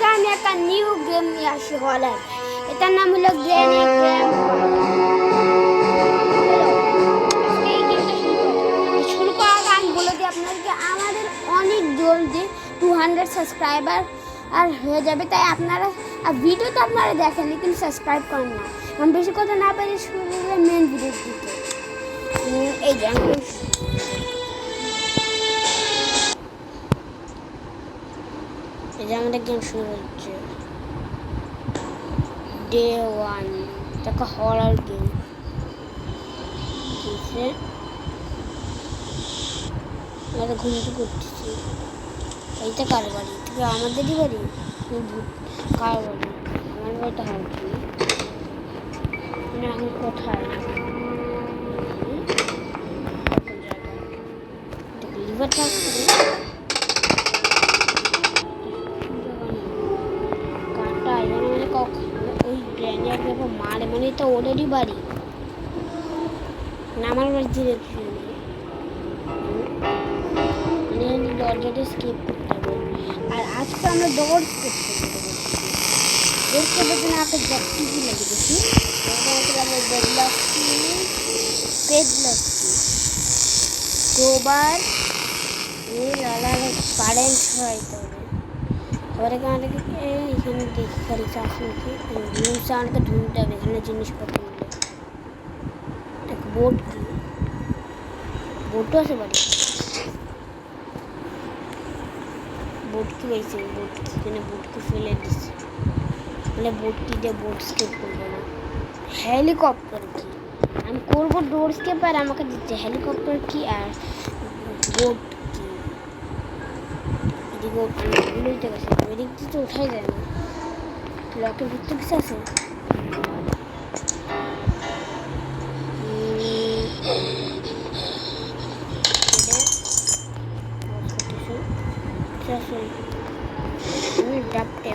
আজকে আমি একটা নিউ গেম নিয়ে আসি হলার। এটার নাম হলো গ্র্যানি গ্র্যাম। এই গেমটা শুরু করার আগে আমি বলে দিই আপনাদেরকে আমাদের অনেক জলদি 200 সাবস্ক্রাইবার আর হয়ে যাবে, তাই আপনারা ভিডিও তো আপনারা দেখেন কিন্তু সাবস্ক্রাইব করেন না। আমি বেশি কথা না পারি শুরু করে মেন ভিডিও দিতে। এই যে আমাদের গেম শুরু হচ্ছে ডে 1। একটা হরার গেম। আমরা ঘুমতে করতেছি। এইটা কার বাড়ি? থেকে আমাদেরই বাড়ি? কার বাড়ি? আমার বাড়িটা হয় কি? আমি কোথায়? লিভারটা ওই গ্র্যানি একবার মারে, মানে এটা ওদেরই বাড়ি না আমার বাড়ি ধীরে ধীরে মানে দরজাটা স্কিপ করতে হবে। আর আজকে আমরা ডোর স্কিপ করতে হবে। ডোর স্কিপের জন্য একটা টিভি লাগে দেখি গোবার কারেন্ট সরাইতে হবে। এবারে আমাদেরকে এখানে দেখি খালি চাষ নাকি সাউন্ডকে ঢুনতে হবে। এখানে জিনিসপত্র মিলে এক বোট, কি বোটও আছে বাড়ি? বোট কি পাইছে? বোট এখানে বোটকে ফেলে দিচ্ছে, মানে বোটটি দিয়ে বোট স্কেপ করবো না। হেলিকপ্টার কি আমি করবো? ডোর স্কেপ আর আমাকে দিচ্ছে হেলিকপ্টার কি আর বোট কি? এদিকে উঠতে গেছে, এদিক দিয়ে তো ওঠাই যায় না। লকের ভিতরে কিছু আছে? আমি ডাবটে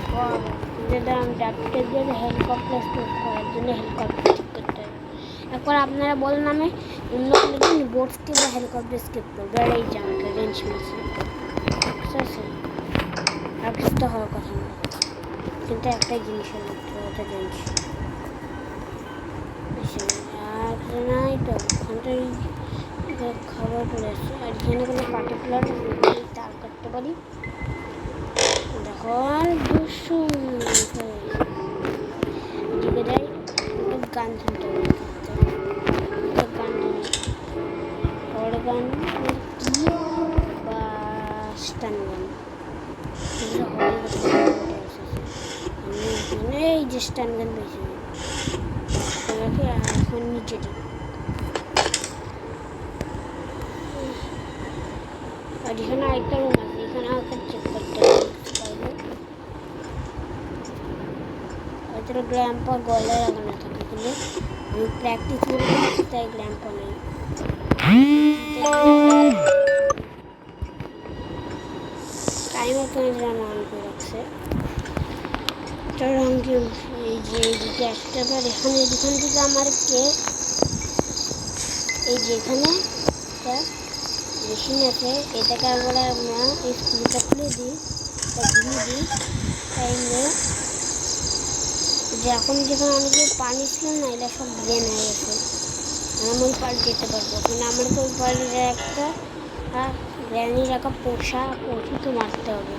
ডাবটে দিয়ে হেলিকপ্টার স্কেপ করার জন্য হেলিকপ্টার ঠিক করতে হবে। একবার আপনারা বলেন আমি অন্য কোনো বোট স্কেপ বা হেলিকপ্টার স্কেপ করবো। আর এই যে আমাকে রেঞ্জ মিলছে, ঠিক আছে? আর কিছু তো হওয়ার কথা না, কিন্তু একটাই জিনিসের মাত্র ওটা রেঞ্জ আর নাই তো ওখানটাই খাবার পড়ে আসছে। আর এখানে কোনো পার্টিকুলার তার কাটতে পারি। দেখুন এদিকে যাই, গান শুনতে হবে। গান গান কি বা স্টান গান, এই যে স্টান গান বেশি এখন নিচে দিই। আর এখানে আরেকটা রুম আছে, এখানে আমাকে চেক করতে হবে। গ্ল্যাম্পা গলায় লাগানো থাকে, কিন্তু আমি প্র্যাকটিস করে তাই গ্ল্যাম্পা নেই। টাইমার তো অন করে রাখছে। এই যে এইদিকে একটা বার এখান থেকে আমার কে এই যে এখানে একটা মেশিন আছে, এটাকে আমরা এই স্ক্রুটা খুলে দিই, ঘুরিয়ে দিই। টাইমে যে এখন যেখানে অনেকে পানি ছিল না, এটা সব ড্রেন হয়ে গেছে। আমি ওই পাড় যেতে পারবো, কিন্তু আমাকে ওই পাড়ের একটা গ্র্যানির একটা পশুকে মারতে হবে,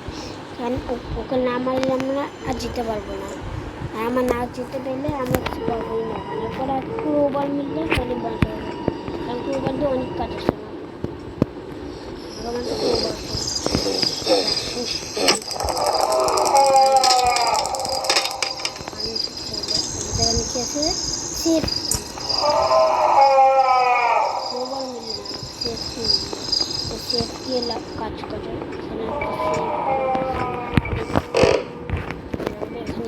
কারণ ওকে না মারলে আমরা আর যেতে পারবো না। আর আমার না যেতে পেলে আমরা কিছু পারবোই না। এরপর আর ক্রোবার মিললে তাহলে বাঁচা হবে, কারণ ক্রোবার দিয়ে অনেক কাজ আসে না। আমার তো ক্রোবার কি আছে সেফ ক্রোবার মিলে না, সেফটি সেফটি কাজ করে।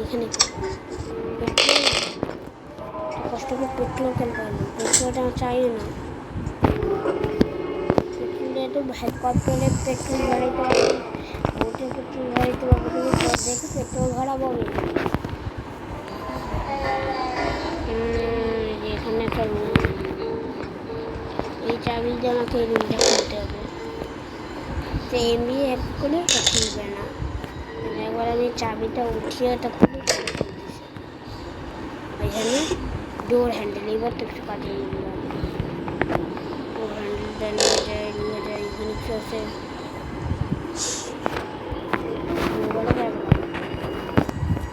এখানে কষ্ট করে পেট্রোল কেন পারলাম? পেট্রোলটা আমার চাই না। পেট্রোলে তো হেলিকপ্টারে পেট্রোল ভরাইতে পারবো, বোটে পেট্রোল ভরাইতে পারবো, কিন্তু দেখে পেট্রোল ভরাবো আমি। এখানে একটা রুম, এই চাবি দিয়ে আমাকে এই রুমটা খুলতে হবে। তো এমনি এক করে খুলবে না, একবার আমি চাবিটা উঠিয়ে এটা খুলে এখানে ডোর হ্যান্ডেল, এবার তো একটু কাটিয়ে নিলাম। ডোর হ্যান্ডেলটা নিয়ে যায় এখানে কি আছে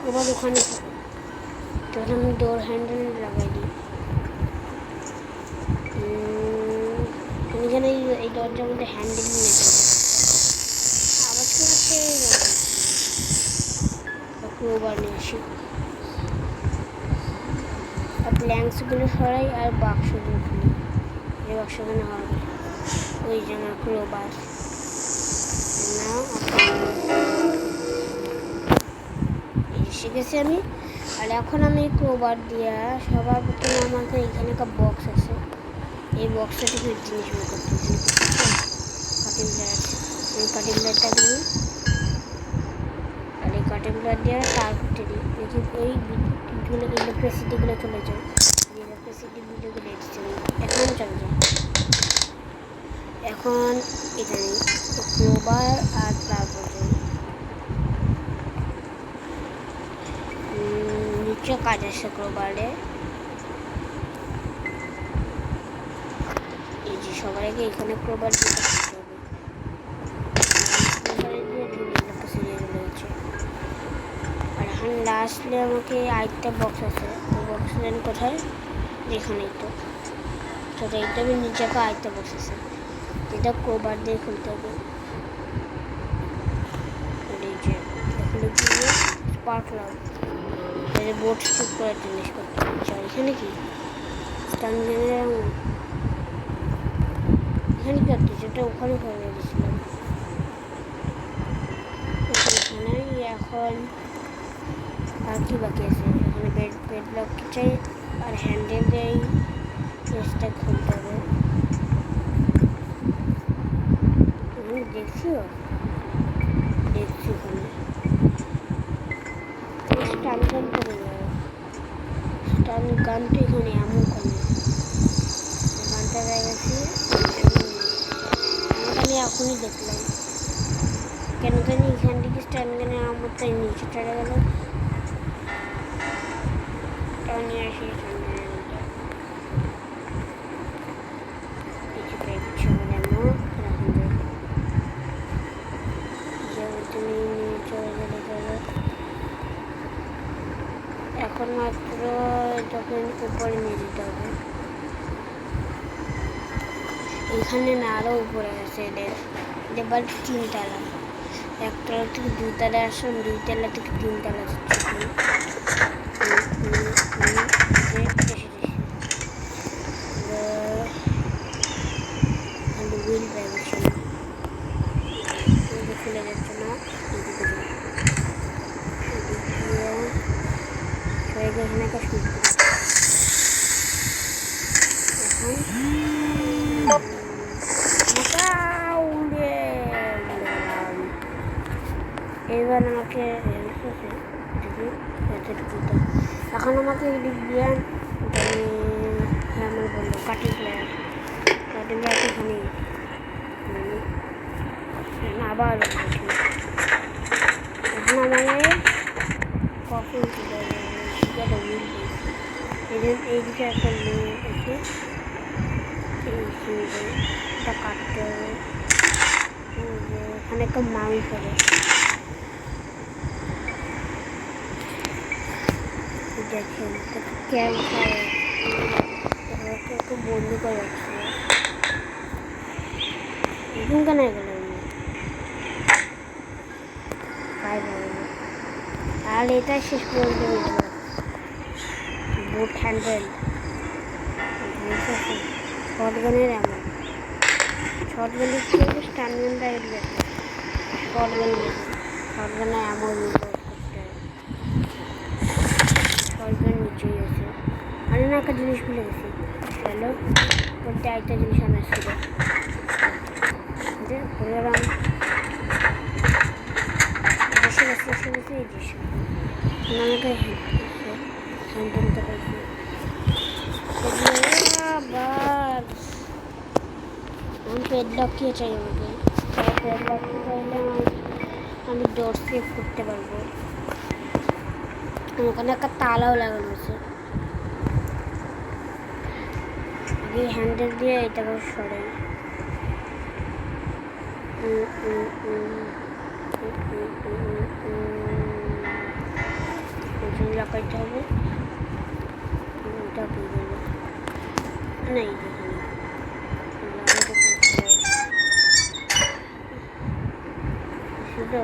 আবার ওখানে তখন আমি ডোর হ্যান্ডেল লাগাই দিই। এখানে এই দরজার মধ্যে হ্যান্ডেল নিয়ে যাবে আওয়াজ করছে ক্রোবার নিয়ে আসি আর প্ল্যাঙ্কসগুলো সরাই আর বাক্সগুলো খুলি। এই বাক্সগুলো হবে ওই যে আমার ক্রোবার না শিখেছি আমি। আর এখন আমি ক্রোবার দিয়া সবার প্রথমে আমাকে এখানে একটা বক্স আছে, এই বক্সটা থেকে জিনিস বের করতে কাটিং প্লেয়ার আছে, এই কাটিং প্লেয়ারটা দিই আর এই কাটিং প্লেয়ার দিয়ে তার করতে দিই দেখি ওই বিদ্যুৎগুলো ইলেকট্রিসিটিগুলো চলে যায়, ইলেকট্রিসিটি ভিডিওগুলো এসেছে এখন চলে যায়। এখন এখানে ক্রোবার আর তারপর নিচে কাজ আছে ক্রোবারে। এই যে সবাইকে এখানে ক্রোবার দিতে হবে, আর এখন লাস্টে আমাকে আরেকটা বক্স আছে, ওই বক্স কোথায় যেখানেই তো সেটা এইটা আমি নিচে আরেকটা বক্স আছে যেটা ক্রোবার দিয়ে খুলতে হবে। এই যে এখানে কি স্পার্ক লাভ বোর্ড স্টুপ করে জিনিস করতে হচ্ছে। আর এখানে কি স্ট্যান্ডার্ড এখানে কি করতে যেটা ওখানে করে দিয়েছিলাম এখানে। এখন আর কি বাকি আছে এখানে বেড ব্লক চাই আর হ্যান্ডেল দিয়ে কেসটা খুলতে হবে। এখানে দেখছিও দেখছি ওখানে স্টান গান করে স্টান গান তো এখানে এমন করে গানটা হয়ে গেছে আমি এখনই দেখলাম কেন জানি এখান থেকে স্টান গানে আমার তাই নিচে চলে গেল নিয়ে আসি এখন মাত্র যখন উপরে নিয়ে যেতে হবে এখানে না আরও উপরে আছে এদের এবার 3 তলা, 1 তলা থেকে 2 তলা আসলাম, 2 তলা থেকে 3 তলা খুলে যাচ্ছে না এখানে একটা শুট এবার আমাকে এখন আমাকে দিয়ে আমার বললো কাটিং প্লেয়ার এখানে আবার এখন আমাকে কফি এইদিকে একটা মেয়ে এসে এটা কাটতে হবে এখানে একটা মাউস হবে দেখেন একটু বন্ধ করে রাখছে এখন কেন গেল আর এটা শেষ পর্যন্ত বুট হ্যান্ডেল শর্টগানের এমন শর্টগানের কি হবে স্ট্যান্ডগানটা এগুলো শর্টগানে এমন করতে হবে শর্টগান নিচেই আছে। আমি না একটা জিনিস ভুলে গেছি চলো বলতে আরেকটা জিনিস আমার ছিল বললাম বসে এই জিনিস আমাকে হ্যান্ডেলটা পাইছি আবার পেড লক কে চাই আমাকে পেড লক চাইলে আমি ডোর সেভ করতে পারবো। ওখানে একটা তালাও লাগানো আছে। এই হ্যান্ডেল দিয়ে এটাকে সরাই। লাগাইতে হবে। এটা কি বলবো না, শুধু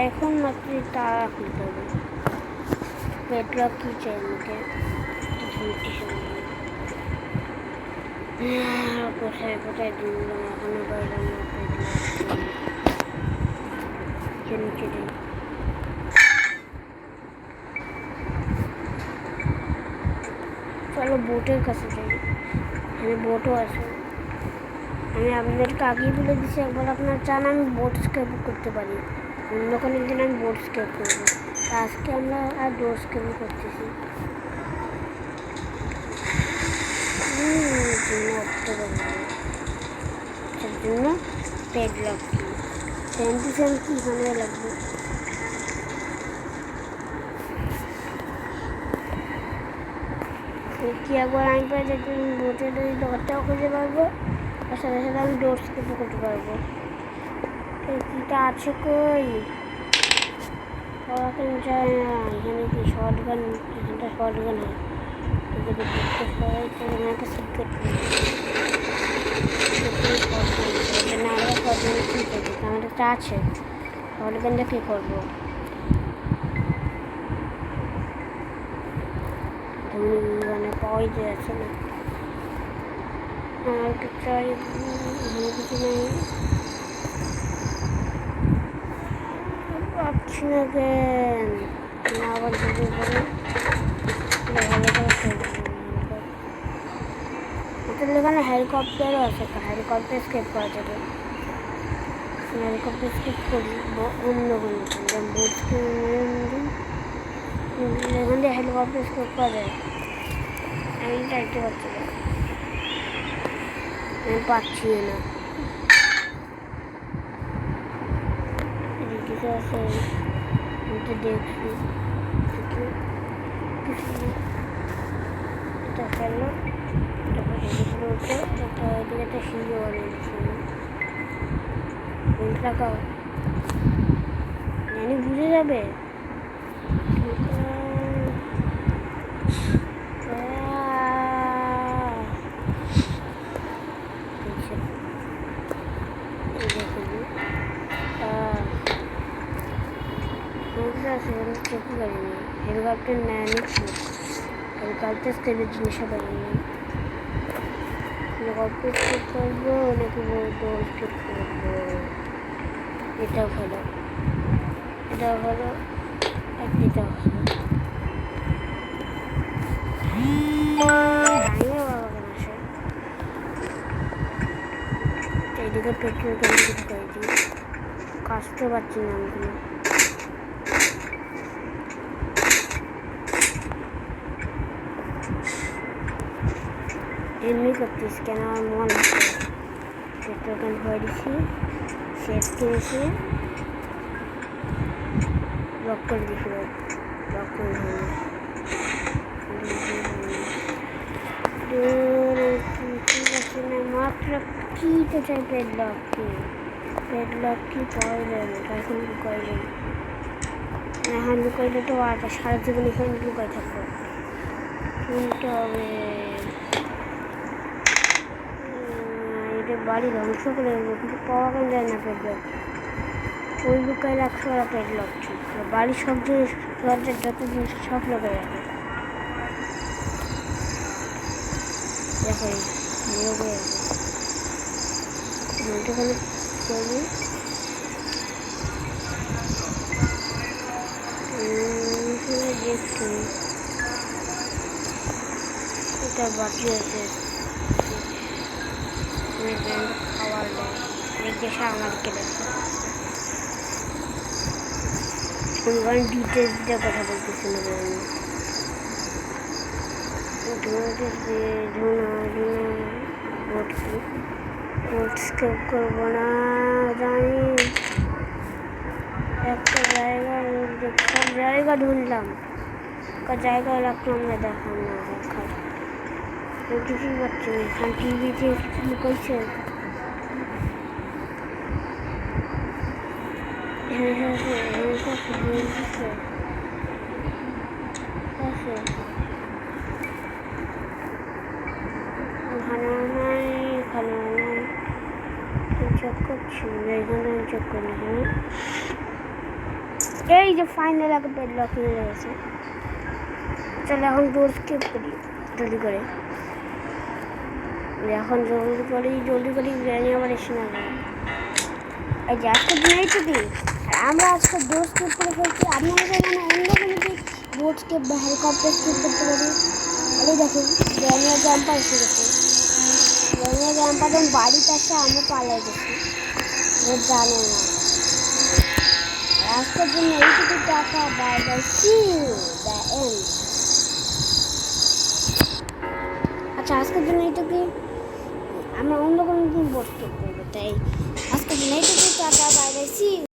এখন মাত্র তারা খুলতে হবে। পেটলক কি চাই আমাকে? কোথায় কোথায় দিলাম এখনো বাইরে নিচে দিই। চলো বোটের কাছে যাই। এখানে বোটও আছে। আমি আপনাদেরকে আগেই বলে দিচ্ছি, একবার আপনার চান আমি বোট স্কেপ করতে পারি, অন্য কোনো দিন আমি বোট স্কেপ করবো। আজকে আমরা আর ডোর স্কেপ করতেছি। তার জন্য পেডলক কি ভালো লাগবে। কি একবার আমি পাই যে বোটের ডরটাও খুঁজে পারবো, আর সাথে সাথে আমি ডোর স্কেপও করতে পারবো। কিটা আছে কই? এখন যায় না। এখানে কি শর্ট গান? এখানটা শর্ট গান হয়। একটা সিক্রেট আমাদের একটা আছে। শর্ট গানটা কী করবো? মানে পাওয়াই যাচ্ছে না। আমার চাই কিছু নেই, পাচ্ছি না কেন? আবার যদি বলি এখানে হেলিকপ্টারও আছে। হেলিকপ্টার স্কেপ করা যাবে। হেলিকপ্টার স্কেপ করি অন্য কোনো বোট এখান দিয়ে হেলিকপ্টার স্কেপ করা যায়। আমি চাইতে পারছি না, আমি পাচ্ছি না। এদিকে আছে, আমি তো দেখছি এটা ফেললো। এদিকে সিঁড়ি বানিয়েছি, লাগাও জানি বুঝে যাবে। হেলিকপ্টার নেয়নি, হেলিকপ্টার স্কেপের জিনিসও পাইনি। হেলিকপ্টার স্কেপ করবো নাকি ডোর স্কেপ করবো? এটাও ভালো, এটাও ভালো, এটাও ভালো। এইদিকে পেট্রোল কাজতে পারছি না আমি। এমনি করতেছি কেন আমার মন আছে। পেট্রোল ক্যান ভরে দিচ্ছি, শেষ করেছি, লক করে দিচ্ছি। লক করে মাত্র কি তো চাই? পেডলক কি পাওয়া যায় না, এখন লুকাই যাই। এখন লুকাইলে তো আর সারা জীবন এখানে লুকাই থাকবো। কিনতে হবে, এটা বাড়ি ধ্বংস করে দেবো, কিন্তু পাওয়া কেন যায় না পেডলক? ওই লুকাইলে 100 পেডলক ঠিক, বাড়ির সব জিনিস দরজার যত জিনিস সব লুকাই রাখে। দেখো নিয়োগ হয়ে গেছে, ওইটাখানে করবি। দেখছি এটা বাকি আছে খাওয়ার দেশে আমাদেরকে দেখে ডিটেলস দিয়ে কথা বলতেছি না। স্কিপ করবো না জানি। একটা জায়গা সব জায়গা ঢুনলাম, একটা জায়গায় রাখলাম না, দেখার না দেখার কিছুই পাচ্ছি না। এখান টিভিতে লুকাইছে। হ্যাঁ হ্যাঁ হ্যাঁ এখানে নাই, এখানে নাই, চেক করছি না, এখানে চেক করি না। এই যে ফাইনাল একটা পেডলক হয়ে গেছে। চলো এখন ডোর স্কিপ করি জলদি করে, এখন জলদি করি গ্র্যানি আবার এসে না যায়। এই যে আজকের দিন এইটুকুই, আর আমরা আজকে ডোর স্কিপ করে ফেলছি। আপনারা মানে অন্য কোনো কি বোট স্কিপ বা হেলিকপ্টার স্কিপ করতে পারি। আরে দেখুন গ্র্যানিয়া জাম্পার এসে গেছে। গ্র্যানিয়া জাম্পার যখন বাড়িতে আসে আমরা পালাই গেছি, জানে না। আজকের জন্য এইটুকু টাকা, bye bye, see you the end. আচ্ছা আজকের জন্য এইটুকুই, আমরা অন্য কোনো দিন বোট স্কিপ করবো। তাই আজকের জন্য এইটুকুই, টাটা, বাই বাই, সি ইউ।